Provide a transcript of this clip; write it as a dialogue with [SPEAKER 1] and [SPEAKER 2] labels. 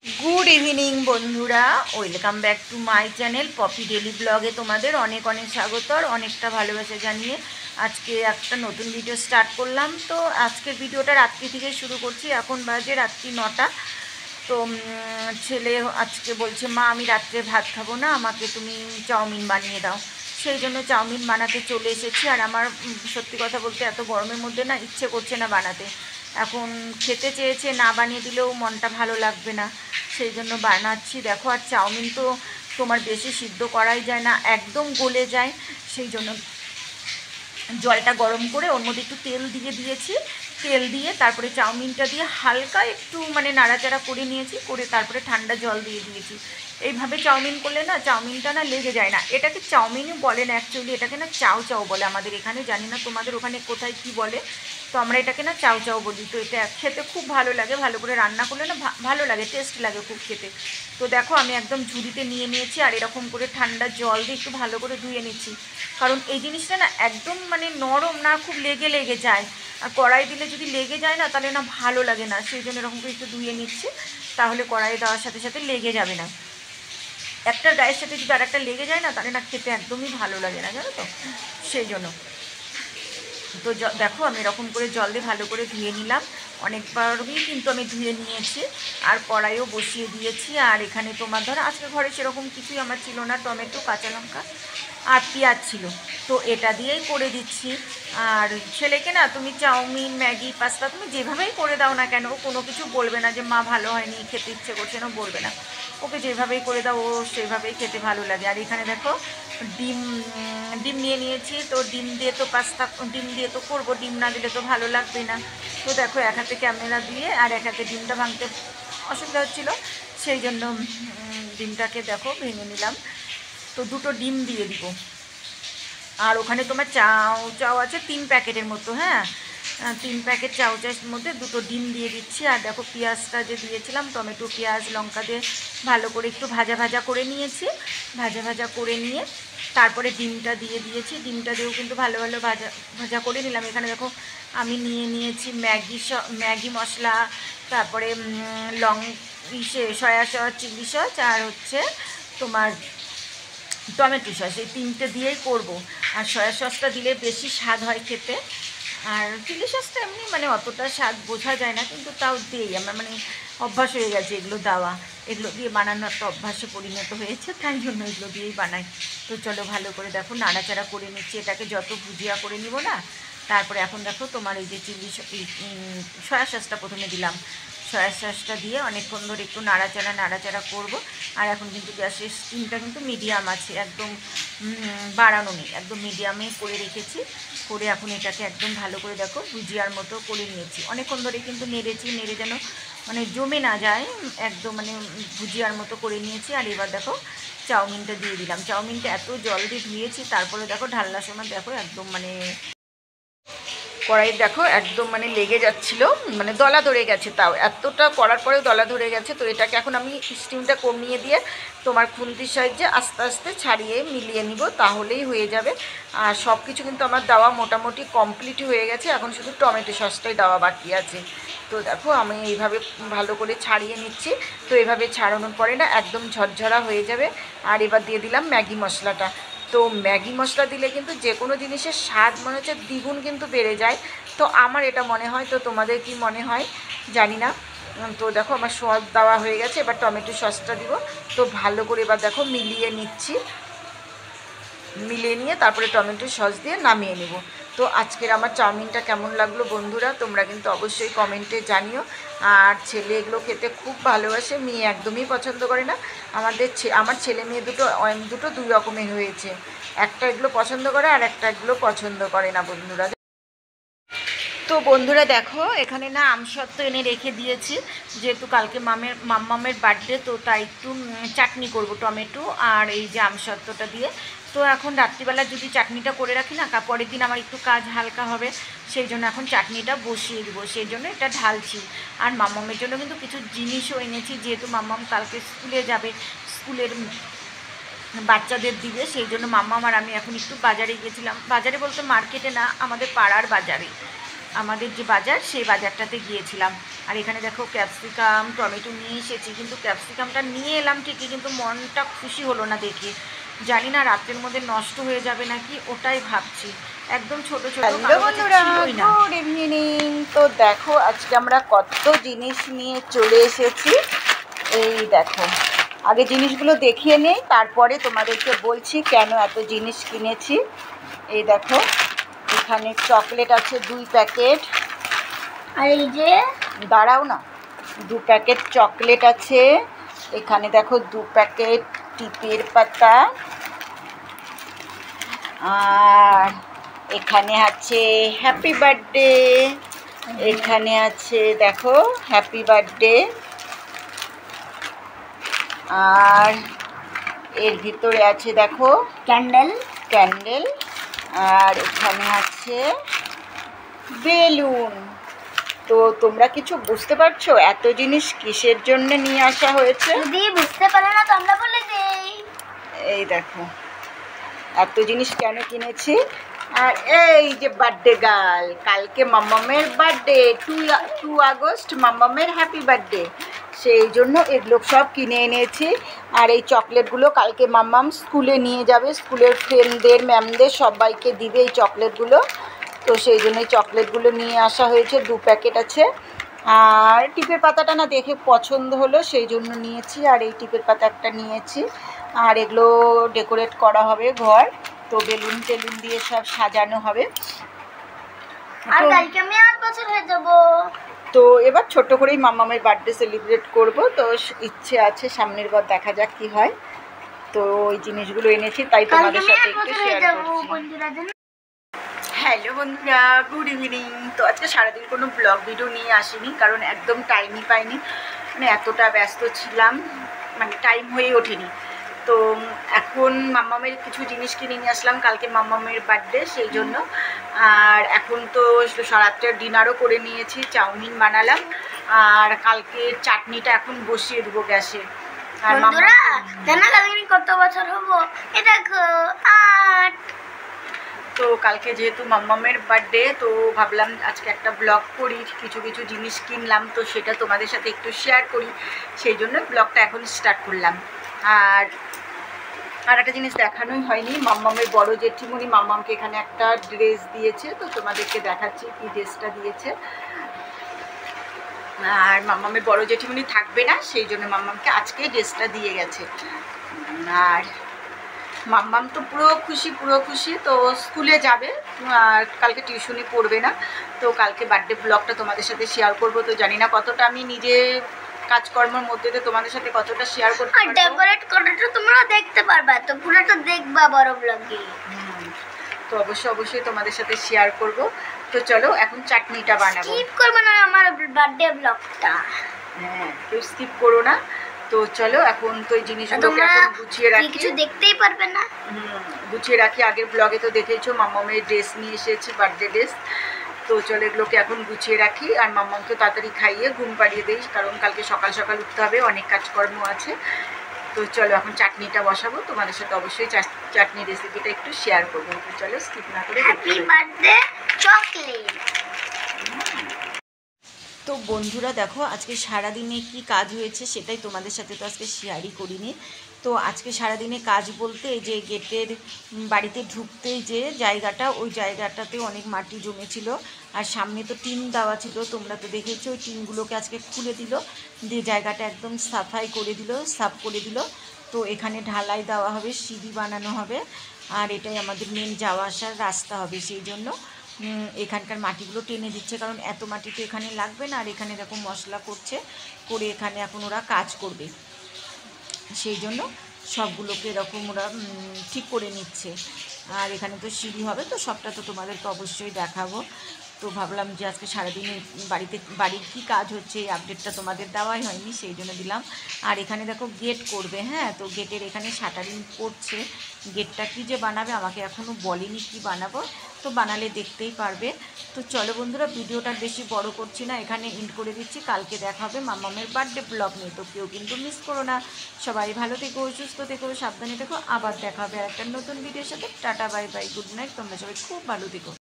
[SPEAKER 1] Good evening बंधुरा welcome back to my channel puppy daily ब्लगे तुम्हारे अनेक अनेक स्वागत और अनेकटा भालोबासा जानिए आज के एक नतून भिडियो स्टार्ट करलाम। तो आज के भिडियोटा रात्रि थेके शुरू करछि। एखन बाजे रात्रि 9टा। तो छेले आज के बोलछे मा आमी रात्रे भात खाबो ना, आमाके तुमी चाउमिन बानिए दाओ। সেই জন্য চাউমিন বানাতে চলে এসেছি। আর আমার সত্যি কথা বলতে এত গরমের মধ্যে না ইচ্ছে করছে না বানাতে। এখন খেতে চেয়েছে, না বানিয়ে দিলেও মনটা ভালো লাগবে না, সেই জন্য বানাচ্ছি। দেখো, আর চাউমিন তো তোমার বেশি সিদ্ধ করাই যায় না, একদম গলে যায়। সেই জন্য জলটা গরম করে ওর মধ্যে একটু তেল দিয়ে দিয়েছি। তেল দিয়ে তারপরে চাউমিনটা দিয়ে হালকা একটু নাড়াচাড়া করে নিয়েছি, করে তারপরে ঠান্ডা জল দিয়ে দিয়েছি। এইভাবে চাউমিন করলে না চাউমিনটা না লেগে যায় না। এটাকে চাউমিনই বলে না অ্যাকচুয়ালি, এটাকে না চাউ চাউ বলে আমাদের এখানে, জানি না তোমাদের ওখানে কোথায় কি বলে। তো আমরা এটাকে না চাউ চাউ বলি। তো এটা খেতে খুব ভালো লাগে, ভালো করে রান্না করলে না ভালো লাগে, টেস্ট লাগে খুব খেতে। তো দেখো, আমি একদম ঝুড়িতে নিয়ে নিয়েছি আর এরকম করে ঠান্ডা জল দিয়ে একটু ভালো করে ধুয়ে নিচ্ছি। কারণ এই জিনিসটা না একদম নরম না, খুব লেগে যায়। আর কড়াই দিলে যদি লেগে যায় না তাহলে না ভালো লাগে না। সেই জন্য এরকম করে একটু ধুয়ে নিচ্ছি, তাহলে কড়াই দেওয়ার সাথে সাথে লেগে যাবে না। একটার গায়ের সাথে যদি আর একটা লেগে যায় না তাহলে না খেতে একদমই ভালো লাগে না, জানো তো। সেই জন্য তো দেখো, আমি এরকম করে জল দিয়ে ভালো করে ধুয়ে নিলাম। অনেকবারই কিন্তু আমি ধুয়ে নিয়েছি। আর কড়াইও বসিয়ে দিয়েছি। আর এখানে তোমার ধরো আজকে ঘরে সেরকম কিছুই আমার ছিল না, টমেটো, কাঁচা লঙ্কা আর পেঁয়াজ ছিল, তো এটা দিয়েই করে দিচ্ছি। আর ছেলেকে না তুমি চাউমিন, ম্যাগি, পাস্তা তুমি যেভাবেই করে দাও না কেন, কোনো কিছু বলবে না যে মা ভালো হয়নি, খেতে ইচ্ছে করছে না, বলবে না। ওকে যেভাবেই করে দাও ও সেভাবেই খেতে ভালো লাগে। আর এখানে দেখো, ডিম ডিম নিয়ে নিয়েছি। তো ডিম দিয়ে তো পাস্তা, ডিম দিয়ে তো করবো, ডিম না দিলে তো ভালো লাগবে না। তো দেখো, এক হাতে ক্যামেরা দিয়ে আর এক হাতে ডিমটা ভাঙতে অসুবিধা হচ্ছিলো, সেই জন্য ডিমটাকে দেখো ভেঙে নিলাম। তো দুটো ডিম দিয়ে দিব। আর ওখানে তোমার চাউ আছে 3 প্যাকেটের মতো, হ্যাঁ 3 প্যাকেট চাউচার মধ্যে দুটো ডিম দিয়ে দিচ্ছি। আর দেখো, পেঁয়াজটা যে দিয়েছিলাম, টমেটো, পেঁয়াজ, লঙ্কা দিয়ে ভালো করে একটু ভাজা করে নিয়েছি। ভাজা করে নিয়ে তারপরে ডিমটা দিয়ে দিয়েছি। ডিমটা দিয়েও কিন্তু ভালো ভাজা করে নিলাম। এখানে দেখো, আমি নিয়েছি ম্যাগি মশলা, তারপরে সয়া সস, চিলি সস, আর হচ্ছে তোমার টমেটো সস, এই 3টে দিয়েই করব। আর সয়া সসটা দিলে বেশি স্বাদ হয় খেতে। আর চিলি সসটা এমনি অতটা স্বাদ বোঝা যায় না, কিন্তু তাও দিই আমার, অভ্যাস হয়ে গেছে এগুলো দেওয়া। এগুলো দিয়ে বানানো একটা অভ্যাসে পরিণত হয়েছে, তাই জন্য এগুলো দিয়েই বানাই। তো চলো, ভালো করে দেখো নাড়াচাড়া করে নিচ্ছি। এটাকে যত ভুজিয়া করে নিব না, তারপরে এখন দেখো তোমার এই যে সয়া সসটা প্রথমে দিলাম। সয়া সসটা দিয়ে অনেকক্ষণ ধরে একটু নাড়াচাড়া করব। আর এখন কিন্তু গ্যাসের স্টিমটা কিন্তু মিডিয়াম আছে, একদম বাড়ানো নেই, একদম মিডিয়ামে করে রেখেছি। করে এখন এটাকে একদম ভালো করে দেখো ভুজিয়ার মতো করে নিয়েছি। অনেকক্ষণ ধরে কিন্তু নেড়ে যেন জমে না যায়, একদম ভুজিয়ার মতো করে নিয়েছি। আর এবার দেখো চাউমিনটা দিয়ে দিলাম। চাউমিনটা এত জল দিয়ে ধুয়েছি, তারপরে দেখো ঢালনার সময় দেখো একদম কড়াই দেখো একদম লেগে যাচ্ছিল, দলা ধরে গেছে। তাও এতটা করার পরেও দলা ধরে গেছে। তো এটাকে এখন আমি স্টিমটা কমিয়ে দিয়ে তোমার খুন্তির সাহায্যে আস্তে আস্তে ছাড়িয়ে মিলিয়ে নিব, তাহলেই হয়ে যাবে। আর সব কিছু কিন্তু আমার দেওয়া মোটামুটি কমপ্লিট হয়ে গেছে, এখন শুধু টমেটো সসটাই দেওয়া বাকি আছে। তো দেখো, আমি এইভাবে ভালো করে ছাড়িয়ে নিচ্ছি। তো এইভাবে ছাড়ানোর পরে না একদম ঝরঝরা হয়ে যাবে। আর এবার দিয়ে দিলাম ম্যাগি মশলাটা। তো ম্যাগি মশলা দিলে কিন্তু যে কোনো জিনিসের স্বাদ মনে হচ্ছে দ্বিগুণ কিন্তু বেড়ে যায়। তো আমার এটা মনে হয়, তো তোমাদের কি মনে হয় জানি না। তো দেখো, আমার সস দেওয়া হয়ে গেছে, এবার টমেটো সসটা দিব। তো ভালো করে এবার দেখো মিলিয়ে নিচ্ছি। মিলিয়ে নিয়ে তারপরে টমেটো সস দিয়ে নামিয়ে নেব। তো আজকের আমার চাউমিনটা কেমন লাগলো বন্ধুরা, তোমরা কিন্তু অবশ্যই কমেন্টে জানিও। আর ছেলে এগুলো খেতে খুব ভালোবাসে, মেয়ে একদমই পছন্দ করে না। আমার ছেলে মেয়ে দুটো দুই রকমের হয়েছে, একটা এগুলো পছন্দ করে আর একটা এগুলো পছন্দ করে না বন্ধুরা। তো বন্ধুরা দেখো, এখানে না আমসত্ত্ব এনে রেখে দিয়েছি, যেহেতু কালকে মাম্মামের বার্থডে, তো তাই একটু চাটনি করব টমেটো আর এই যে আমসত্ত্বটা দিয়ে। তো এখন রাত্রিবেলা যদি চাটনিটা করে রাখি না, পরের দিন আমার একটু কাজ হালকা হবে, সেই জন্য এখন চাটনিটা বসিয়ে দেবো, সেই জন্য এটা ঢালছি। আর মাম্মামের জন্য কিন্তু কিছু জিনিসও এনেছি, যেহেতু মাম্মাম কালকে স্কুলে যাবে, স্কুলের বাচ্চাদের দিবে, সেই জন্য মাম্মাম আর আমি এখন একটু বাজারে গেছিলাম। বাজারে বলতে মার্কেটে না, আমাদের পাড়ার বাজারে। আমাদের যে বাজার সেই বাজারটাতে গিয়েছিলাম। আর এখানে দেখো ক্যাপসিকাম টমেটো নিয়ে এসেছি, কিন্তু ক্যাপসিকামটা নিয়ে এলাম ঠিকই, কিন্তু মনটা খুশি হলো না দেখে। জানি না রাতের মধ্যে নষ্ট হয়ে যাবে নাকি, ওটাই ভাবছি। একদম ছোট ছোট।
[SPEAKER 2] হ্যালো বন্ধুরা, গুড ইভিনিং। তো দেখো আজকে আমরা কত জিনিস নিয়ে চলে এসেছি। এই দেখো, আগে জিনিসগুলো দেখিয়ে নেই, তারপরে তোমাদেরকে বলছি কেন এত জিনিস কিনেছি। এই দেখো, এখানে চকলেট আছে 2 প্যাকেট।
[SPEAKER 3] আর এই যে
[SPEAKER 2] দাঁড়াও না, 2 প্যাকেট চকলেট আছে। এখানে দেখো 2 প্যাকেট টিপের পাতা। আর এখানে আছে হ্যাপি বার্থডে। এখানে আছে দেখো হ্যাপি বার্থডে। আর এর ভিতরে আছে দেখো ক্যান্ডেল। আর এখানে আছে বেলুন। তো তোমরা কিছু বুঝতে পারছো এত জিনিস কিসের জন্য নিয়ে আসা হয়েছে?
[SPEAKER 3] যদি বুঝতে পারো না তো আমরা বলে দেই।
[SPEAKER 2] এই দেখো এত জিনিস কেন কিনেছি। আর এই যে বার্থডে গার্ল, কালকে মাম্মামের বার্থডে, 2 আগস্ট মাম্মামের হ্যাপি বার্থডে, সেই জন্য এগুলো সব কিনে এনেছি। আর এই চকলেটগুলো কালকে মাম্মাম স্কুলে নিয়ে যাবে, স্কুলের ফ্রেন্ডদের ম্যামদের সবাইকে দিবে এই চকলেটগুলো। তো সেই জন্য এই চকলেটগুলো নিয়ে আসা হয়েছে, 2 প্যাকেট আছে। আর টিপের পাতাটা না দেখে পছন্দ হলো, সেই জন্য নিয়েছি। আর এই টিপের পাতা একটা নিয়েছি। আর এগুলো ডেকোরেট করা হবে ঘর, তো বেলুন টেলুন দিয়ে সব সাজানো হবে।
[SPEAKER 3] আর কালকে আমি 8 বছর হয়ে যাব।
[SPEAKER 2] তো এবার ছোট করেই মাম্মামের বার্থডে সেলিব্রেট করব। তো ইচ্ছে আছে, সামনের বার দেখা যাক কি হয়। তো ওই জিনিসগুলো এনেছি, তাই তোমাদের সাথে একটু শেয়ার করছি। হ্যালো বন্ধুরা, গুড ইভিনিং। তো আজকে সারাদিন কোনো ব্লগ ভিডিও নিয়ে আসিনি, কারণ একদম টাইমই পাইনি। মানে এতটা ব্যস্ত ছিলাম, মানে টাইম হয়ে ওঠেনি। তো এখন মাম্মামের কিছু জিনিস কিনে নিয়ে আসলাম, কালকে মাম্মামের বার্থডে সেই জন্য। আর এখন তো রাত্রের ডিনারও করে নিয়েছি, চাউমিন বানালাম। আর কালকে চাটনিটা এখন বসিয়ে দেবো গ্যাসে। আর
[SPEAKER 3] বন্ধুরা জানা কালকে কত বছর হবো? এ দেখো 8।
[SPEAKER 2] তো কালকে যেহেতু মাম্মামের বার্থডে, তো ভাবলাম আজকে একটা ব্লগ করি, কিছু কিছু জিনিস কিনলাম তো সেটা তোমাদের সাথে একটু শেয়ার করি, সেই জন্য ব্লগটা এখন স্টার্ট করলাম। আর একটা জিনিস দেখানোই হয়নি, মাম্মামের বড় জেঠিমণি মাম্মামকে এখানে একটা ড্রেস দিয়েছে, তো তোমাদেরকে দেখাচ্ছি কি ড্রেসটা দিয়েছে। আর মাম্মামের বড় জেঠিমণি থাকবে না, সেই জন্য মাম্মামকে আজকে ড্রেসটা দিয়ে গেছে। আর মাম্মাম তো পুরো খুশি। তো স্কুলে যাবে, আর কালকে টিউশনি পড়বে না। তো কালকে বার্থডে ব্লগটা তোমাদের সাথে শেয়ার করব। তো জানি না কতটা আমি নিজে কাজকর্মের মধ্যে দিয়ে তোমাদের সাথে কতটা শেয়ার করতে পারবো।
[SPEAKER 3] আর ডেকোরেট করাটা তোমরা দেখতে পারবা, তো পুরোটা দেখবা বড় ব্লগে।
[SPEAKER 2] তো অবশ্যই তোমাদের সাথে শেয়ার করব। তো চলো এখন চাটনিটা বানাবো।
[SPEAKER 3] স্কিপ করবে না আমার বার্থডে ব্লগটা।
[SPEAKER 2] হ্যাঁ, কেউ স্কিপ করো না। তো চলো এখন তো এই জিনিসগুলোকে এখন গুছিয়ে রাখি,
[SPEAKER 3] কিছু দেখতেই পারবে না।
[SPEAKER 2] গুছিয়ে রাখি। আগের ব্লগে তো দেখেছো মাম্মামের ড্রেস নিয়ে এসেছি, বার্থডে ড্রেস। তো চলো এগুলোকে এখন গুছিয়ে রাখি, আর মাম্মামকে তাড়াতাড়ি খাইয়ে ঘুম পাড়িয়ে দিই, কারণ কালকে সকাল সকাল উঠতে হবে, অনেক কাজকর্ম আছে। তো চলো এখন চাটনিটা বসাবো, তোমাদের সাথে অবশ্যই চাটনি রেসিপিটা একটু শেয়ার করবো। তো চলো স্কিপ না করে।
[SPEAKER 3] Happy birthday chocolate.
[SPEAKER 1] তো বন্ধুরা দেখো আজকে সারাদিনে কি কাজ হয়েছে সেটাই তোমাদের সাথে তো আজকে শেয়ারই করিনি। তো আজকে সারাদিনে কাজ বলতে এই যে গেটের বাড়িতে ঢুকতেই যে জায়গাটা, ওই জায়গাটাতে অনেক মাটি জমেছিল, আর সামনে তো টিন দেওয়া ছিল, তোমরা তো দেখেছো। ওই টিনগুলোকে আজকে খুলে দিল, দিয়ে জায়গাটা একদম সাফ করে দিল। তো এখানে ঢালাই দেওয়া হবে, সিঁড়ি বানানো হবে, আর এটাই আমাদের মেন যাওয়া আসার রাস্তা হবে। সেই জন্য এখানকার মাটিগুলো টেনে দিচ্ছে, কারণ এত মাটি তো এখানে লাগবে না। আর এখানে এরকম মশলা করে এখানে এখন ওরা কাজ করবে, সেই জন্য সবগুলোকে এরকম ওরা ঠিক করে নিচ্ছে। আর এখানে তো সিঁড়ি হবে, তো সবটা তো তোমাদেরকে অবশ্যই দেখাবো। তো ভাবলাম যে আজকে সারাদিনে বাড়ির কী কাজ হচ্ছে এই আপডেটটা তোমাদের দেওয়াই হয়নি, সেই জন্য দিলাম। আর এখানে দেখো গেট করবে, হ্যাঁ, তো গেটের এখানে শাটারিং করছে। গেটটা কী যে বানাবে আমাকে এখনও বলেনি কি বানাবো, তো বানালে দেখতেই পারবে। তো চলো বন্ধুরা, ভিডিওটা বেশি বড় করছি না, এখানে এন্ড করে দিচ্ছি। কালকে দেখা হবে মাম্মামের বার্থডে ব্লগ নিয়ে, তো কেউ কিন্তু মিস করো না। সবাই ভালো থেকো, সুস্থ থেকো, সাবধানে থেকো। আবার দেখা হবে আর একটা নতুন ভিডিওর সাথে। Tata, bye bye, good night. তোমরা সবাই খুব ভালো থেকো।